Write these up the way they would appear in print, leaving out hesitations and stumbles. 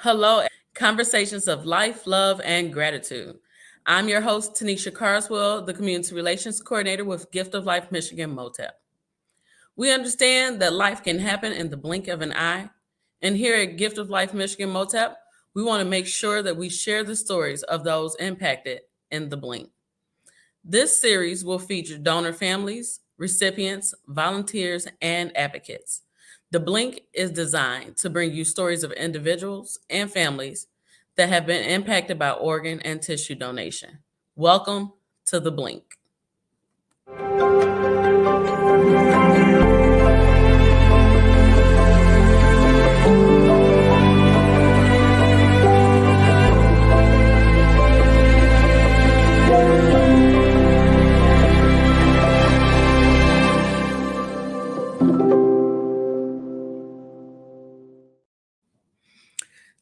Hello, conversations of life, love, and gratitude. I'm your host, Tanisha Carswell, the Community Relations Coordinator with Gift of Life Michigan MOTEP. We understand that life can happen in the blink of an eye, and here at Gift of Life Michigan MOTEP, we want to make sure that we share the stories of those impacted in the blink. This series will feature donor families, recipients, volunteers, and advocates. The Blink is designed to bring you stories of individuals and families that have been impacted by organ and tissue donation. Welcome to The Blink.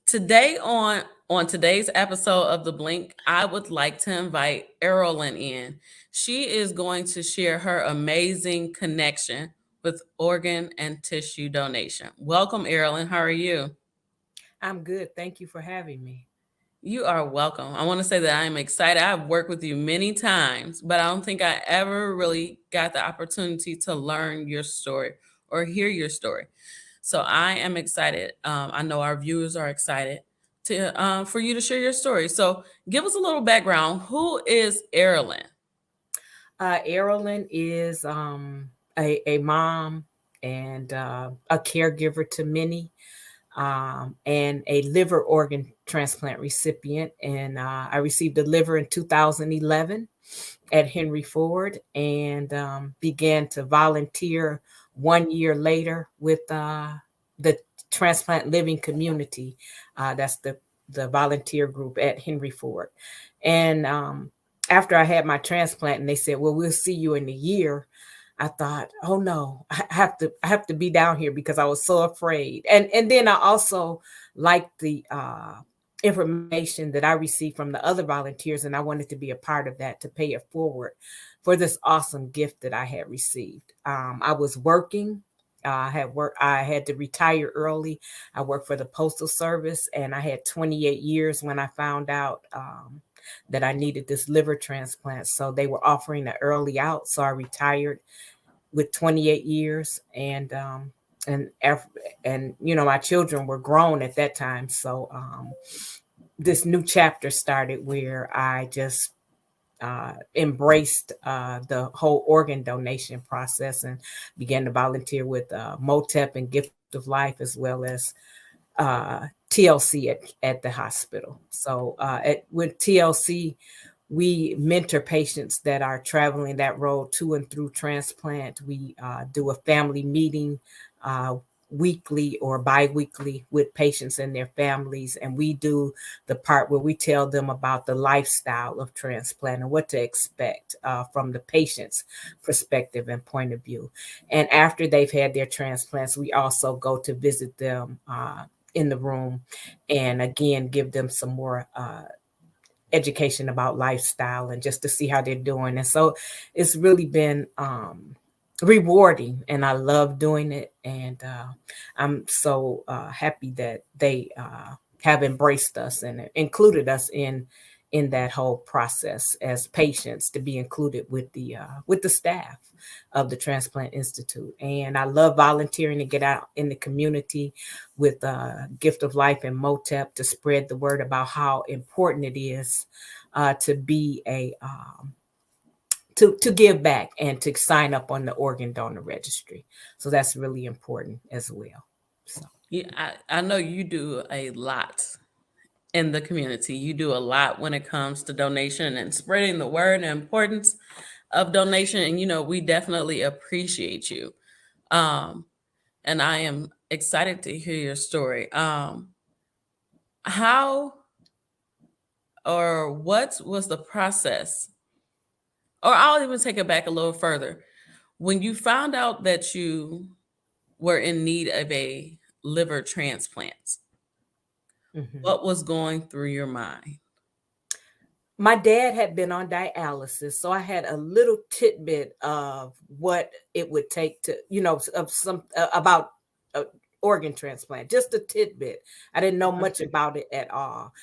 Today on today's episode of The Blink, I would like to invite Aarolyn in. She is going to share her amazing connection with organ and tissue donation. Welcome, Aarolyn. How are you? I'm good. Thank you for having me. You are welcome. I want to say that I am excited. I've worked with you many times, but I don't think I ever really got the opportunity to learn your story or hear your story. So I am excited. I know our viewers are excited to for you to share your story. So give us a little background. Who is Aarolyn? Aarolyn is a mom and a caregiver to many, and a liver organ transplant recipient. And I received a liver in 2011 at Henry Ford, and began to volunteer 1 year later with the transplant living community. That's the volunteer group at Henry Ford. And after I had my transplant, and they said, "Well, we'll see you in a year." I thought, "Oh no, I have to be down here," because I was so afraid. And then I also liked the information that I received from the other volunteers, and I wanted to be a part of that to pay it forward for this awesome gift that I had received. I was working. I had to retire early. I worked for the Postal Service, and I had 28 years when I found out that I needed this liver transplant. So they were offering an early out, so I retired with 28 years, and and my children were grown at that time. So this new chapter started where I just embraced the whole organ donation process, and began to volunteer with MOTEP and Gift of Life, as well as uh, TLC at the hospital. So with TLC, we mentor patients that are traveling that road to and through transplant. We do a family meeting uh, weekly or bi-weekly with patients and their families, and we do the part where we tell them about the lifestyle of transplant and what to expect from the patient's perspective and point of view. And after they've had their transplants, we also go to visit them in the room, and again give them some more education about lifestyle, and just to see how they're doing. And so it's really been rewarding, and I love doing it. And I'm so happy that they have embraced us and included us in that whole process as patients, to be included with the staff of the Transplant Institute. And I love volunteering to get out in the community with Gift of Life and MOTEP, to spread the word about how important it is to be a to give back and to sign up on the organ donor registry. So that's really important as well. So. Yeah, I know you do a lot in the community. You do a lot when it comes to donation and spreading the word and importance of donation. And we definitely appreciate you. Um, and I am excited to hear your story. How or what was the process? Or I'll even take it back a little further. When you found out that you were in need of a liver transplant, Mhm. what was going through your mind? My dad had been on dialysis, so I had a little tidbit of what it would take to, of some about organ transplant, just a tidbit. I didn't know Okay. much about it at all.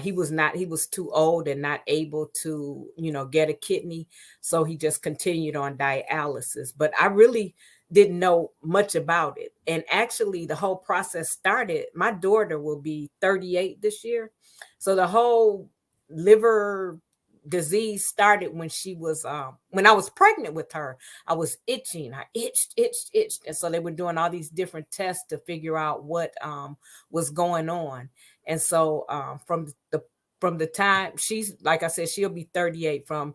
He was too old and not able to, get a kidney. So he just continued on dialysis. But I really didn't know much about it. And actually, the whole process started. My daughter will be 38 this year. So the whole liver disease started when she was when I was pregnant with her. I was itching. I itched, and so they were doing all these different tests to figure out what was going on. And so from the time she's, like I said, she'll be 38, from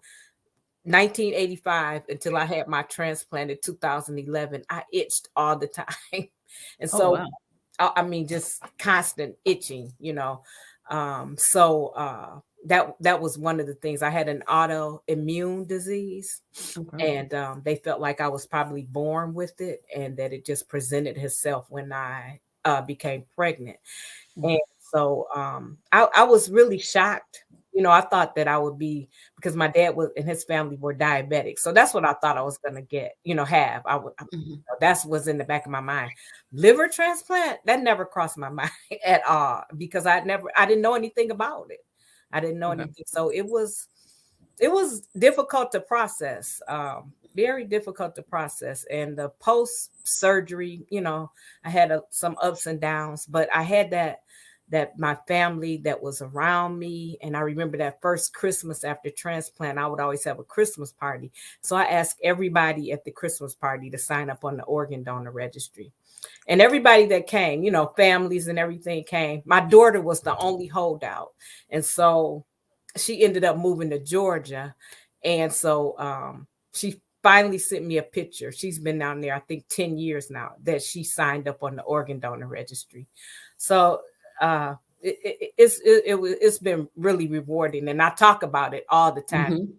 1985 until I had my transplant in 2011. I itched all the time. And Oh so wow. I mean, just constant itching. That was one of the things. I had an autoimmune disease, Okay. and they felt like I was probably born with it, and that it just presented itself when I became pregnant. And so I was really shocked. I thought that I would be, because my dad was and his family were diabetic. So that's what I thought I was going to have. Mm-hmm. That's what's in the back of my mind. Liver transplant, that never crossed my mind at all, because I didn't know anything about it. I didn't know Okay. anything. So it was difficult to process, very difficult to process. And the post surgery, I had some ups and downs, but I had that my family that was around me. And I remember that first Christmas after transplant, I would always have a Christmas party. So I asked everybody at the Christmas party to sign up on the organ donor registry. And everybody that came, families and everything came. My daughter was the only holdout. And so she ended up moving to Georgia. And so she finally sent me a picture. She's been down there, I think, 10 years now, that she signed up on the organ donor registry. So it's been really rewarding. And I talk about it all the time. Mm-hmm.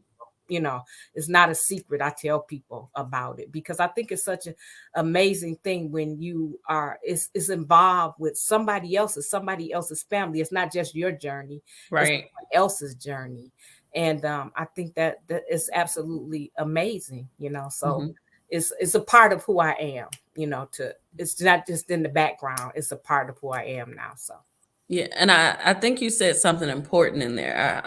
you know it's not a secret. I tell people about it because I think it's such an amazing thing when you are is involved with somebody else's family. It's not just your journey, it's Right. someone else's journey. And I think that is absolutely amazing. So Mm-hmm. it's a part of who I am. To It's not just in the background, it's a part of who I am now. So Yeah, and I think you said something important in there.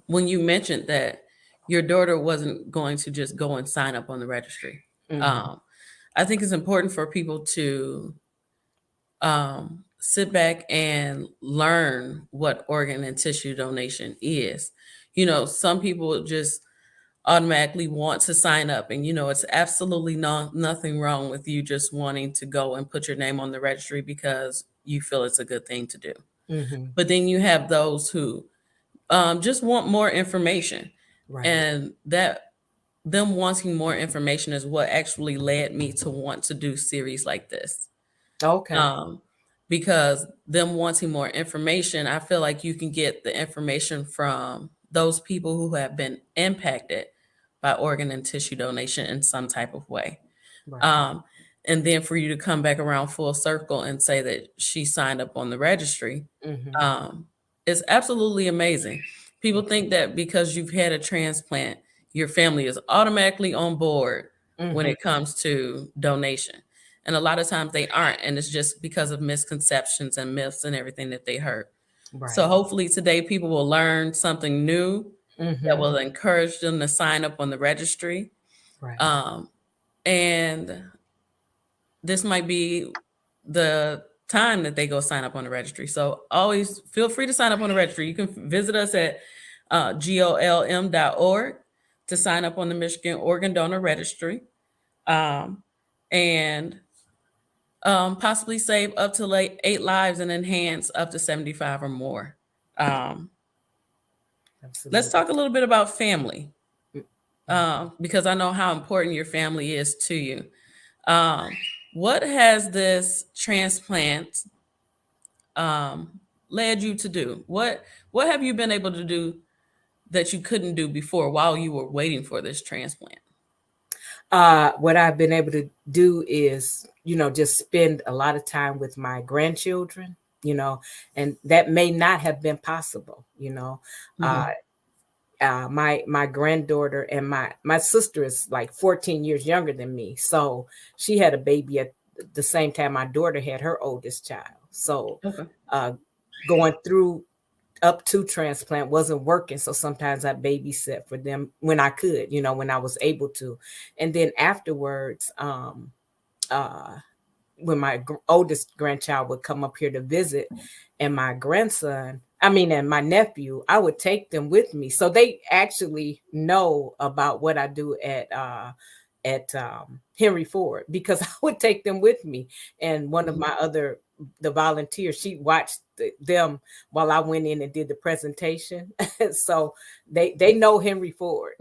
When you mentioned that your daughter wasn't going to just go and sign up on the registry. hmm Um, I think it's important for people to sit back and learn what organ and tissue donation is. Some people just automatically want to sign up, and it's absolutely nothing wrong with you just wanting to go and put your name on the registry because you feel it's a good thing to do. hmm But then you have those who just want more information, right. and that them wanting more information is what actually led me to want to do series like this. Okay. um, because them wanting more information, I feel like you can get the information from those people who have been impacted by organ and tissue donation in some type of way. Right. um, and then for you to come back around full circle and say that she signed up on the registry, hmm um, is absolutely amazing. People think that because you've had a transplant, your family is automatically on board when hmm it comes to donation. And a lot of times they aren't. And it's just because of misconceptions and myths and everything that they heard. So right. hopefully today people will learn something new that hmm will encourage them to sign up on the registry. right. Um, and this might be the time that they go sign up on the registry. So always feel free to sign up on the registry. You can visit us at golm.org to sign up on the Michigan Organ Donor Registry, um, and possibly save up to like 8 lives and enhance up to 75 or more. Um, let's Absolutely. talk a little bit about family, Mm-hmm. because I know how important your family is to you. Um, what has this transplant um, led you to do? What have you been able to do that you couldn't do before while you were waiting for this transplant? What I've been able to do is, just spend a lot of time with my grandchildren, and that may not have been possible. Uh, Hmm. my granddaughter and my sister is like 14 years younger than me, so she had a baby at the same time my daughter had her oldest child. So Okay. uh, going through up to transplant wasn't working. So sometimes I babysit for them when I could, when I was able to. And then afterwards, uh, when my oldest grandchild would come up here to visit, and my grandson, and my nephew, I would take them with me. So they actually know about what I do at Henry Ford, because I would take them with me. And one of Mhm. the volunteers, she watched them while I went in and did the presentation. So they know Henry Ford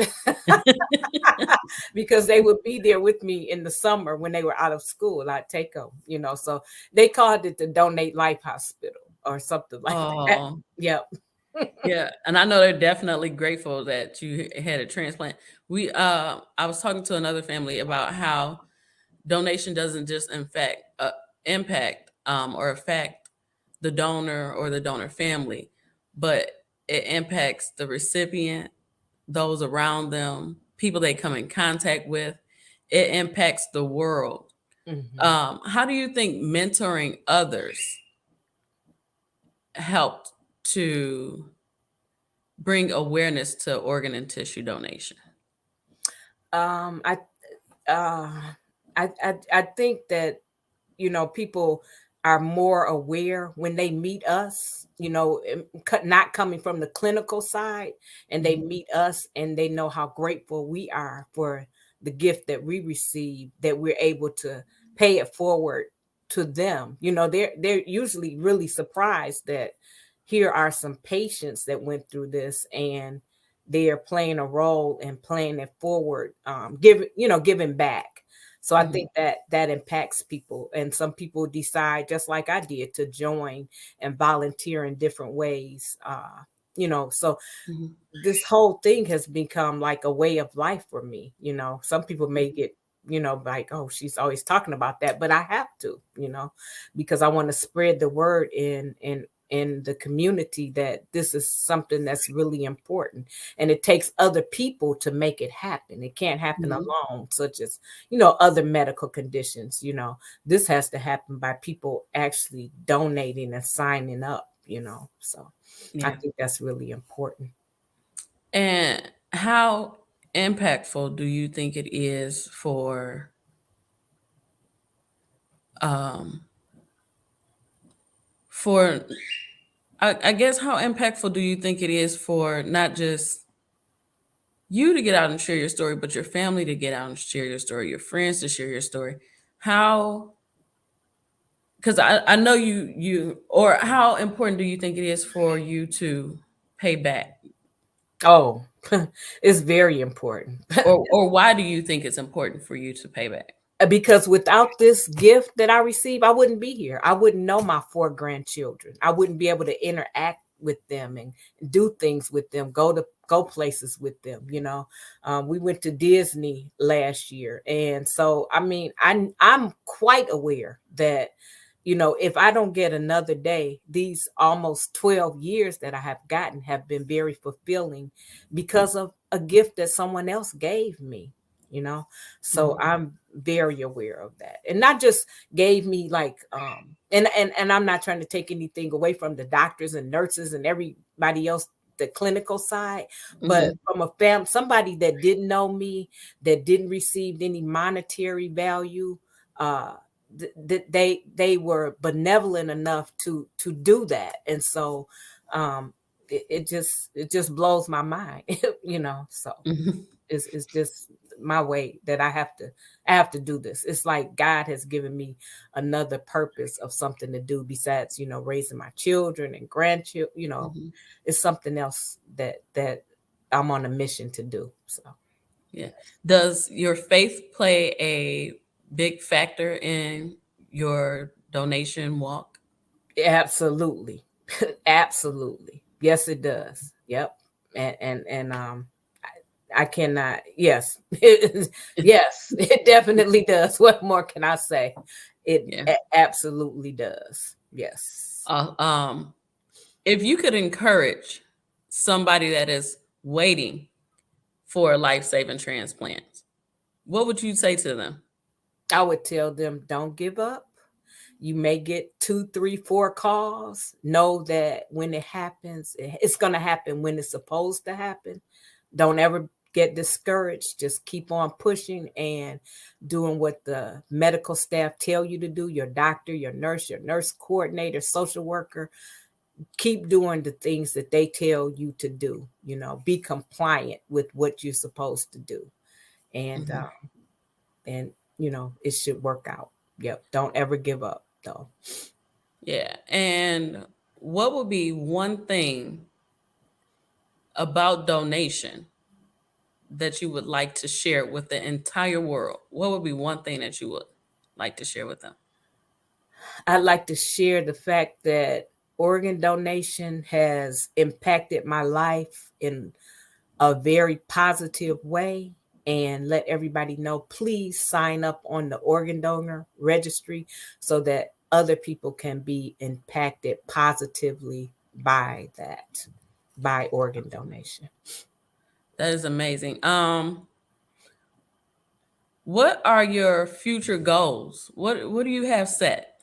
because they would be there with me in the summer when they were out of school. I'd take them. So they called it the Donate Life Hospital or something like that. Oh, Yep. yeah. And I know they're definitely grateful that you had a transplant. I was talking to another family about how donation doesn't just impact or affect the donor or the donor family, but it impacts the recipient, those around them, people they come in contact with. It impacts the world. Hmm. How do you think mentoring others helped to bring awareness to organ and tissue donation? Um, I, uh, I think that people are more aware when they meet us, not coming from the clinical side, and they Mhm, meet us and they know how grateful we are for the gift that we receive, that we're able to pay it forward to them. They're usually really surprised that here are some patients that went through this, and they are playing a role and playing it forward, giving back. So I mhm, think that impacts people, and some people decide, just like I did, to join and volunteer in different ways. So mhm, this whole thing has become like a way of life for me. Some people may get, like, oh, she's always talking about that, but I have to, because I want to spread the word in the community that this is something that's really important, and it takes other people to make it happen. It can't happen mhm. alone, such as other medical conditions. This has to happen by people actually donating and signing up. So I Yeah. think that's really important. And how impactful do you think it is um for I guess how impactful do you think it is for not just you to get out and share your story, but your family to get out and share your story, your friends to share your story? How, because I know or how important do you think it is for you to pay back? Oh, it's very important. Or why do you think it's important for you to pay back? Because without this gift that I receive, I wouldn't be here. I wouldn't know my four grandchildren. I wouldn't be able to interact with them and do things with them, go places with them. We went to Disney last year, and so I'm quite aware that if I don't get another day, these almost 12 years that I have gotten have been very fulfilling because of a gift that someone else gave me, you know? So Mhm, I'm very aware of that. And not just gave me like and I'm not trying to take anything away from the doctors and nurses and everybody else, the clinical side, but mhm, from a somebody that didn't know me, that didn't receive any monetary value, uh they were benevolent enough to do that. And so um it just blows my mind. So mhm, it's just my way that I have to do this. It's like God has given me another purpose of something to do besides raising my children and grandchildren. mhm. It's something else that I'm on a mission to do. So Yeah. Does your faith play a big factor in your donation walk? absolutely. Absolutely. Yes, it does. Yep. And I cannot. Yes. Yes, it definitely does. What more can I say? It Yeah. absolutely does. Yes. Uh, um, if you could encourage somebody that is waiting for a life-saving transplant, what would you say to them? I would tell them, don't give up. You may get two, three, four calls. Know that when it happens, it's going to happen when it's supposed to happen. Don't ever get discouraged. Just keep on pushing and doing what the medical staff tell you to do. Your doctor, your nurse coordinator, social worker, keep doing the things that they tell you to do. Be compliant with what you're supposed to do, and Mhm. and it should work out. Yep. Don't ever give up, though. Yeah. And what would be one thing about donation that you would like to share with the entire world? What would be one thing that you would like to share with them? I'd like to share the fact that organ donation has impacted my life in a very positive way, and let everybody know, please sign up on the organ donor registry so that other people can be impacted positively by that, by organ donation. That is amazing. What are your future goals? What do you have set?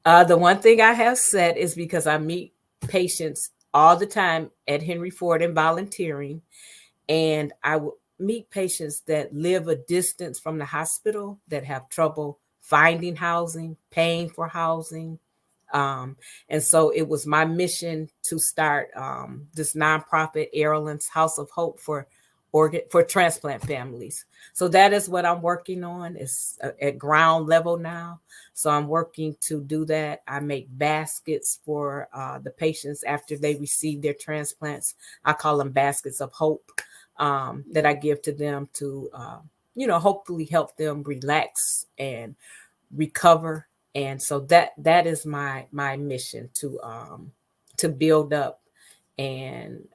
The one thing I have said is, because I meet patients all the time at Henry Ford and volunteering, and I will meet patients that live a distance from the hospital, that have trouble finding housing, paying for housing. Um, and so it was my mission to start this nonprofit, Aarolyn's House of Hope, for transplant families. So that is what I'm working on. It's at ground level now. So I'm working to do that. I make baskets for the patients after they receive their transplants. I call them baskets of hope, that I give to them to, hopefully help them relax and recover. And so that is my mission, to build up and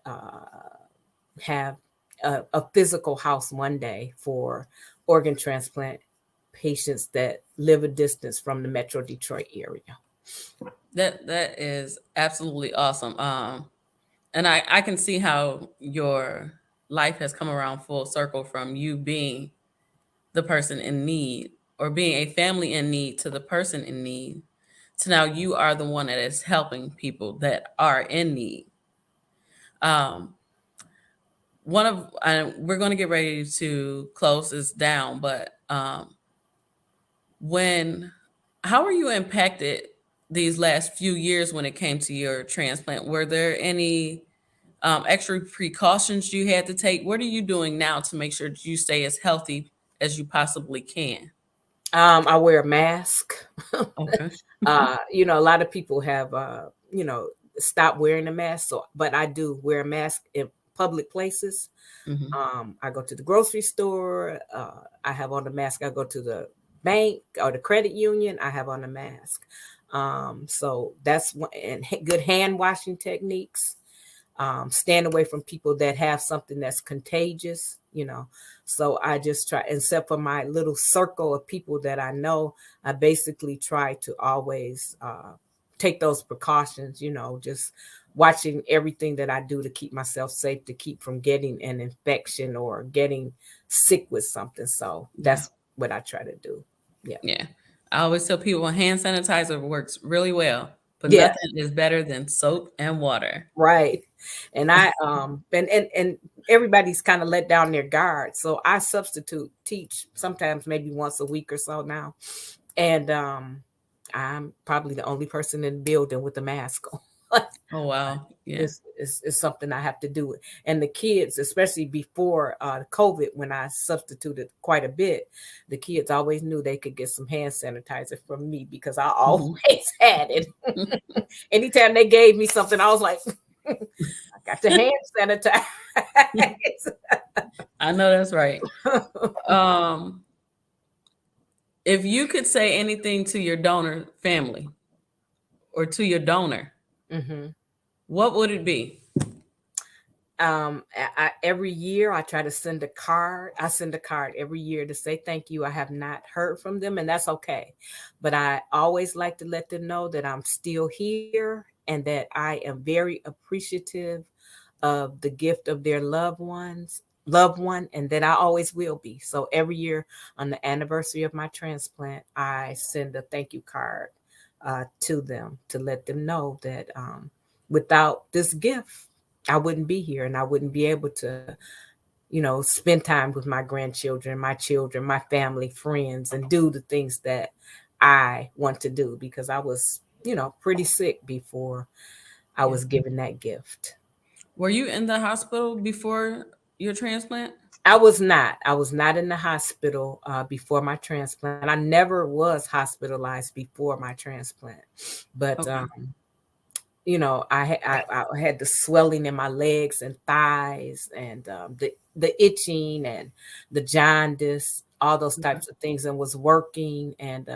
have a physical house one day for organ transplant patients that live a distance from the Metro Detroit area. That is absolutely awesome. And I can see how your life has come around full circle from you being the person in need, or being a family in need, to the person in need, to now you are the one that is helping people that are in need. Um, one of we're going to get ready to close this down, but when how were you impacted these last few years when it came to your transplant? Were there any extra precautions you had to take? What are you doing now to make sure that you stay as healthy as you possibly can? I wear a mask. Okay. A lot of people have, stopped wearing a mask. So, but I do wear a mask in public places. Hmm. I go to the grocery store. I have on a mask. I go to the bank or the credit union. I have on a mask. So that's one, and good hand washing techniques. Stand away from people that have something that's contagious. So I just try, except for my little circle of people that I know, I basically try to always take those precautions, just watching everything that I do to keep myself safe, to keep from getting an infection or getting sick with something. So Yeah. that's what I try to do. Yeah. Yeah. I always tell people hand sanitizer works really well, but Yeah. nothing is better than soap and water. Right. And I and everybody's kind of let down their guard. So I substitute teach sometimes, maybe once a week or so now. And I'm probably the only person in the building with a mask on. Oh wow. Yeah. It's something I have to do. And the kids, especially before COVID, when I substituted quite a bit, the kids always knew they could get some hand sanitizer from me because I always Mhm. had it. Anytime they gave me something, I was like, I got the hand sanitizer. I know that's right. Um, if you could say anything to your donor family or to your donor, Hmm. what would it be? Every year I try to send a card. I send a card every year to say thank you. I have not heard from them, and that's okay. But I always like to let them know that I'm still here and that I am very appreciative of the gift of their loved ones. loved one, and that I always will be. So every year on the anniversary of my transplant, I send a thank you card to them to let them know that without this gift, I wouldn't be here and I wouldn't be able to, spend time with my grandchildren, my children, my family, friends, and do the things that I want to do because I was, pretty sick before I Yeah. was given that gift. Were you in the hospital before your transplant? I was not. I was not in the hospital before my transplant. I never was hospitalized before my transplant, but Okay. I had the swelling in my legs and thighs, and the itching and the jaundice, all those Okay. types of things, and was working. And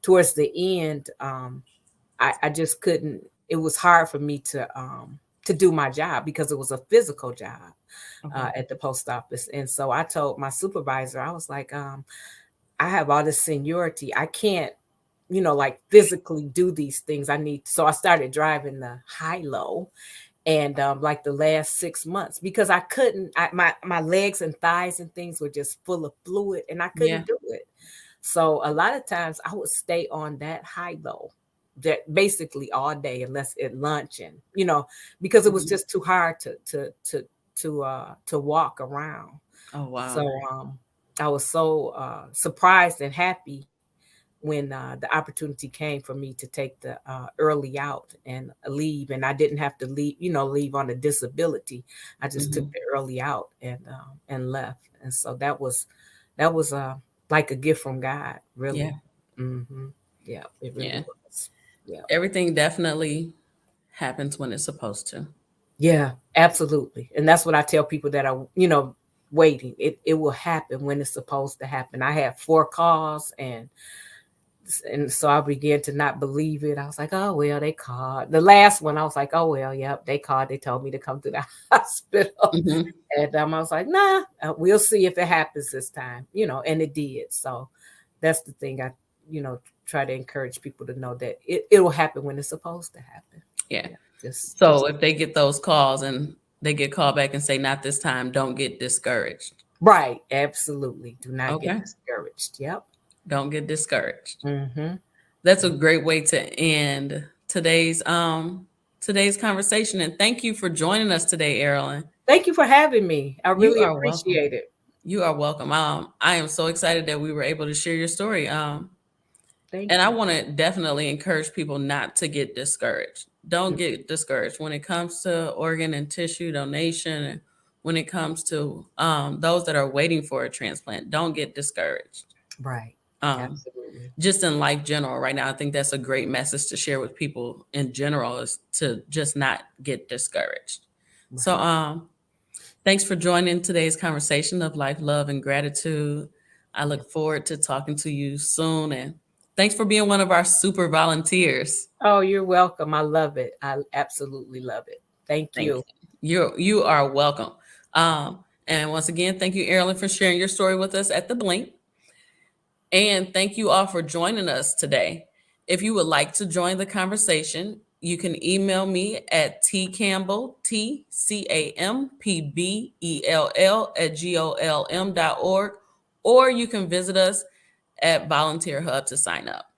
towards the end, I just couldn't. It was hard for me to do my job because it was a physical job Okay. at the post office. And so I told my supervisor, I was like, I have all this seniority. I can't, like physically do these things. I need. So I started driving the high low, and like the last 6 months, because I couldn't. My legs and thighs and things were just full of fluid, and I Yeah. couldn't do it. So a lot of times I would stay on that high low that basically all day unless at lunch, and because it was Mhm. just too hard to walk around. Oh So wow. I was so surprised and happy when the opportunity came for me to take the early out and leave, and I didn't have to leave on a disability. I just took Hmm. the early out and left, and so that was like a gift from God, Yeah. really. Hmm. Yeah, it really Yeah. was. Yeah, Everything definitely happens when it's supposed to. yeah, absolutely, and that's what I tell people that are waiting. It will happen when it's supposed to happen. I had 4 calls, and so I began to not believe it. I was like, oh well, they called. The last one, I was like, oh well, yep, they called. They told me to come to the hospital, Hmm. and I was like, nah, we'll see if it happens this time, and it did. So that's the thing. I, you know, try to encourage people to know that it will happen when it's supposed to happen. Yeah. Yeah, just So if they get those calls and they get called back and say not this time, don't get discouraged. right. Absolutely, do not get Okay. discouraged. Yep. Don't get discouraged. Mm-hmm. That's a great way to end today's conversation. And thank you for joining us today, Aarolyn. Thank you for having me. I You really are welcome. appreciate it. You are welcome. I am so excited that we were able to share your story. Thank And I you. want to definitely encourage people not to get discouraged. Don't Mm. get discouraged when it comes to organ and tissue donation, and when it comes to those that are waiting for a transplant. Don't get discouraged. Right. Um, Absolutely. just in life general right now, I think that's a great message to share with people in general, is to just not get discouraged. So Right. thanks for joining today's conversation of life, love, and gratitude. I Yeah. look forward to talking to you soon, and thanks for being one of our super volunteers. Oh, you're welcome. I love it. I absolutely love it. Thank Thank you. you are welcome. And once again, thank you, Aarolyn, for sharing your story with us at the Blink. And thank you all for joining us today. If you would like to join the conversation, you can email me at tcampbell, TCAMPBELL @GOLM.org, or you can visit us at Volunteer Hub to sign up.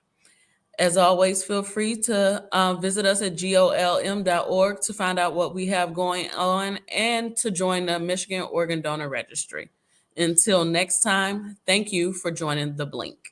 As always, feel free to visit us at golm.org to find out what we have going on and to join the Michigan Organ Donor Registry. Until next time, thank you for joining the Blink.